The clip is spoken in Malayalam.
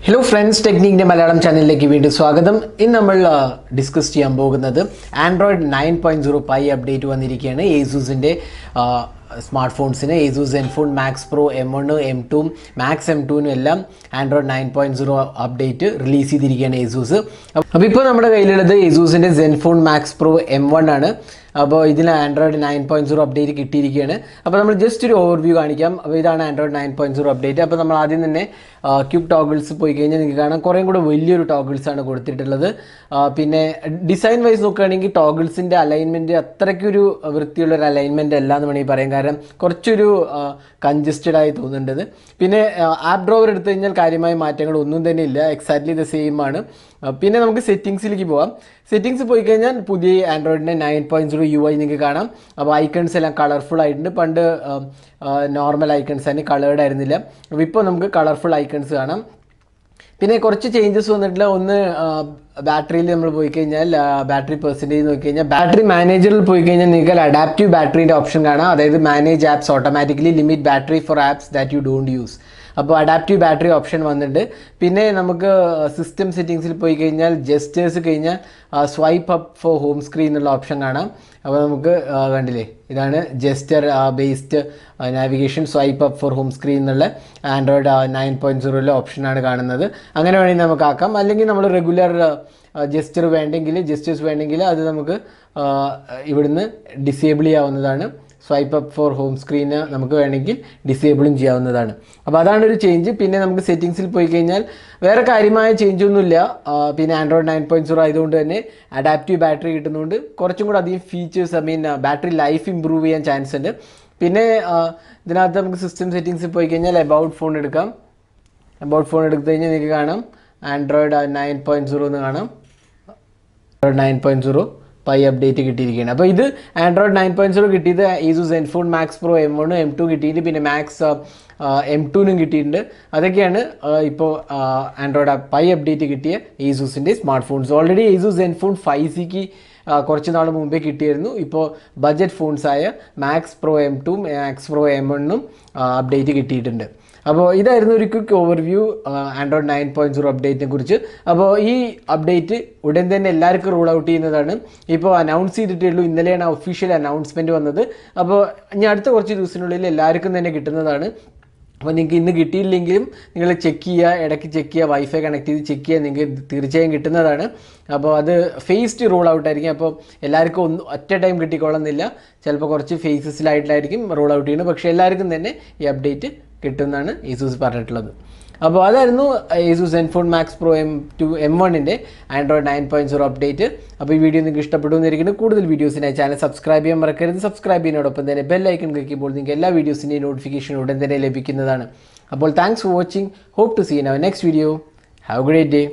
Hello friends, Technique Malayalam channel like swagatham. In നമ്മൾ ഡിസ്കസ് ചെയ്യാൻ പോകുന്നത് Android 9.0 Pie update വന്നിരിക്കുകയാണ്. ASUSന്റെ smart ഫോൺസിന് ASUS ZenFone Max Pro M1 M2 Max M2 നും എല്ലാം Android 9.0 അപ്ഡേറ്റ് റിലീസ് ചെയ്തിരിക്കുകയാണ് ASUS. അപ്പോൾ ഇപ്പോൾ നമ്മുടെ കയ്യിലുള്ളത് ASUSന്റെ ZenFone Max Pro M1 ആണ്. അപ്പോൾ ഇതിന് Android 9.0 അപ്ഡേറ്റ് കിട്ടിയിരിക്കുകയാണ്. അപ്പോൾ നമ്മൾ ജസ്റ്റ് ഒരു ഓവർവ്യൂ കാണിക്കാം. അപ്പോൾ ഇതാണ് Android 9.0 അപ്ഡേറ്റ്. അപ്പോൾ നമ്മൾ ആദ്യം തന്നെ ക്യൂബ് ടോഗിൾസ് പോയി കഴിഞ്ഞാൽ നിങ്ങൾക്ക് കാണാം കുറേ കൂടെ വലിയൊരു ടോഗിൾസ് ആണ് കൊടുത്തിട്ടുള്ളത്. പിന്നെ ഡിസൈൻ വൈസ് നോക്കുകയാണെങ്കിൽ ടോഗിൾസിൻ്റെ അലൈൻമെൻറ്റ് അത്രയ്ക്കൊരു വൃത്തിയുള്ളൊരു അലൈൻമെൻറ്റ് അല്ല എന്ന് വേണമെങ്കിൽ പറയാം. കാരണം കുറച്ചൊരു കൺജസ്റ്റഡ് ആയി തോന്നുന്നുണ്ട്. പിന്നെ ആപ്പ് ഡ്രോവർ എടുത്തു കഴിഞ്ഞാൽ കാര്യമായ മാറ്റങ്ങൾ ഒന്നും തന്നെ ഇല്ല, എക്സാക്ട്ലി ദ സെയിം ആണ്. പിന്നെ നമുക്ക് സെറ്റിങ്സിലേക്ക് പോവാം. സെറ്റിങ്സ് പോയി കഴിഞ്ഞാൽ പുതിയ ആൻഡ്രോയിഡിൻ്റെ 9.0 UI നിങ്ങൾക്ക് കാണാം. അപ്പോൾ ഐക്കൺസ് എല്ലാം കളർഫുൾ ആയിട്ടുണ്ട്. പണ്ട് നോർമൽ ഐക്കൺസ് തന്നെ കളേർഡ് ആയിരുന്നില്ല. അപ്പോൾ ഇപ്പോൾ നമുക്ക് കളർഫുൾ ഐക്കൺസ് കാണാം. പിന്നെ കുറച്ച് ചേഞ്ചസ് വന്നിട്ടില്ല. ഒന്ന് ബാറ്ററിയിൽ നമ്മൾ പോയി കഴിഞ്ഞാൽ ബാറ്ററി പെർസെൻറ്റേജ് നോക്കി കഴിഞ്ഞാൽ ബാറ്ററി മാനേജറിൽ പോയി കഴിഞ്ഞാൽ നിങ്ങൾക്ക് അഡാപ്റ്റീവ് ബാറ്ററിൻ്റെ ഓപ്ഷൻ കാണാം. അതായത് manage apps automatically limit battery for apps that you don't use. അപ്പോൾ അഡാപ്റ്റീവ് ബാറ്ററി ഓപ്ഷൻ വന്നിട്ടുണ്ട്. പിന്നെ നമുക്ക് സിസ്റ്റം സെറ്റിങ്സിൽ പോയി കഴിഞ്ഞാൽ ജസ്റ്റേഴ്സ് കഴിഞ്ഞാൽ swipe up for home screen എന്നുള്ള ഓപ്ഷൻ കാണാം. അപ്പോൾ നമുക്ക് കണ്ടില്ലേ, ഇതാണ് gesture based navigation swipe up for home screen എന്നുള്ള ആൻഡ്രോയിഡ് 9.0 ഓപ്ഷനാണ് കാണുന്നത്. അങ്ങനെ വേണമെങ്കിൽ നമുക്ക് ആക്കാം. അല്ലെങ്കിൽ നമ്മൾ റെഗുലർ ജസ്റ്റേഴ്സ് വേണമെങ്കിൽ അത് നമുക്ക് ഇവിടുന്ന് ഡിസേബിൾ ചെയ്യാവുന്നതാണ്. Swipe up for home screen നമുക്ക് വേണമെങ്കിൽ ഡിസേബിളും ചെയ്യാവുന്നതാണ്. അപ്പോൾ അതാണ് ഒരു ചേഞ്ച്. പിന്നെ നമുക്ക് സെറ്റിങ്സിൽ പോയി കഴിഞ്ഞാൽ വേറെ കാര്യമായ ചേഞ്ചൊന്നുമില്ല. പിന്നെ ആൻഡ്രോയിഡ് 9.0 ആയതുകൊണ്ട് തന്നെ അഡാപ്റ്റീവ് ബാറ്ററി കിട്ടുന്നതുകൊണ്ട് കുറച്ചും കൂടെ അധികം ഫീച്ചേഴ്സ് ബാറ്ററി ലൈഫ് ഇമ്പ്രൂവ് ചെയ്യാൻ ചാൻസ് ഉണ്ട്. പിന്നെ ഇതിനകത്ത് നമുക്ക് സിസ്റ്റം സെറ്റിങ്സിൽ പോയി കഴിഞ്ഞാൽ എബൌട്ട് ഫോൺ എടുക്കാം. എബൌട്ട് ഫോൺ എടുത്തു കഴിഞ്ഞാൽ നിങ്ങൾക്ക് കാണാം ആൻഡ്രോയിഡ് 9.0 എന്ന് കാണാം. ആൻഡ്രോയിഡ് 9.0 പൈ അപ്ഡേറ്റ് കിട്ടിയിരിക്കുകയാണ്. അപ്പോൾ ഇത് ആൻഡ്രോയിഡ് 9.0 കിട്ടിയത് ASUS ZenFone Max Pro M1 M2 കിട്ടിയിട്ട് പിന്നെ മാക്സ് M2 നും കിട്ടിയിട്ടുണ്ട്. അതൊക്കെയാണ് ഇപ്പോൾ ആൻഡ്രോയിഡ് പൈ അപ്ഡേറ്റ് കിട്ടിയ ASUSൻ്റെ smart phones. Already ASUS ZenFone 5Cക്ക് കുറച്ച് നാൾ മുമ്പേ കിട്ടിയിരുന്നു. ഇപ്പോൾ ബഡ്ജറ്റ് ഫോൺസായ Max Pro M2 Max Pro M1 update കിട്ടിയിട്ടുണ്ട്. അപ്പോൾ ഇതായിരുന്നു ഒരു ക്വിക്ക് ഓവർവ്യൂ ആൻഡ്രോയിഡ് 9.0 അപ്ഡേറ്റിനെ കുറിച്ച്. അപ്പോൾ ഈ അപ്ഡേറ്റ് ഉടൻ തന്നെ എല്ലാവർക്കും റോൾ ഔട്ട് ചെയ്യുന്നതാണ്. ഇപ്പോൾ അനൗൺസ് ചെയ്തിട്ടേ ഉള്ളൂ. ഇന്നലെയാണ് ഒഫീഷ്യൽ അനൗൺസ്മെൻറ്റ് വന്നത്. അപ്പോൾ ഇനി അടുത്ത കുറച്ച് ദിവസത്തിനുള്ളിൽ എല്ലാവർക്കും തന്നെ കിട്ടുന്നതാണ്. അപ്പോൾ നിങ്ങൾക്ക് ഇന്ന് കിട്ടിയില്ലെങ്കിലും നിങ്ങൾ ചെക്ക് ചെയ്യുക, ഇടയ്ക്ക് ചെക്ക് ചെയ്യുക, വൈഫൈ കണക്ട് ചെയ്ത് ചെക്ക് ചെയ്യുക, നിങ്ങൾക്ക് തീർച്ചയായും കിട്ടുന്നതാണ്. അപ്പോൾ അത് ഫേസ്ഡ് റോൾ ഔട്ടായിരിക്കും. അപ്പോൾ എല്ലാവർക്കും ഒറ്റ ടൈം കിട്ടിക്കൊള്ളുന്നില്ല. ചിലപ്പോൾ കുറച്ച് ഫേസസിലായിട്ടായിരിക്കും റോൾ ഔട്ട് ചെയ്യുന്നത്. പക്ഷേ എല്ലാവർക്കും തന്നെ ഈ അപ്ഡേറ്റ് കിട്ടുമെന്നാണ് ASUS പറഞ്ഞിട്ടുള്ളത്. അപ്പോൾ അതായിരുന്നു ASUS ZenFone Max Pro M1ൻ്റെ ആൻഡ്രോയിഡ് 9.0 അപ്ഡേറ്റ്. അപ്പോൾ ഈ വീഡിയോ നിങ്ങൾക്ക് ഇഷ്ടപ്പെട്ടു എന്നിരിക്കുന്നു. കൂടുതൽ വീഡിയോസിനായി ചാനൽ സബ്സ്ക്രൈബ് ചെയ്യാൻ മറക്കരുത്. സബ്സ്ക്രൈബ് ചെയ്യുന്നതോടൊപ്പം തന്നെ ബെൽ ഐക്കൺ ക്ലിക്ക് ചെയ്യുമ്പോൾ നിങ്ങൾക്ക് എല്ലാ വീഡിയോസിൻ്റെയും നോട്ടിഫിക്കേഷൻ ഉടൻ തന്നെ ലഭിക്കുന്നതാണ്. അപ്പോൾ thanks for watching. Hope to see in our next video. Have a great day.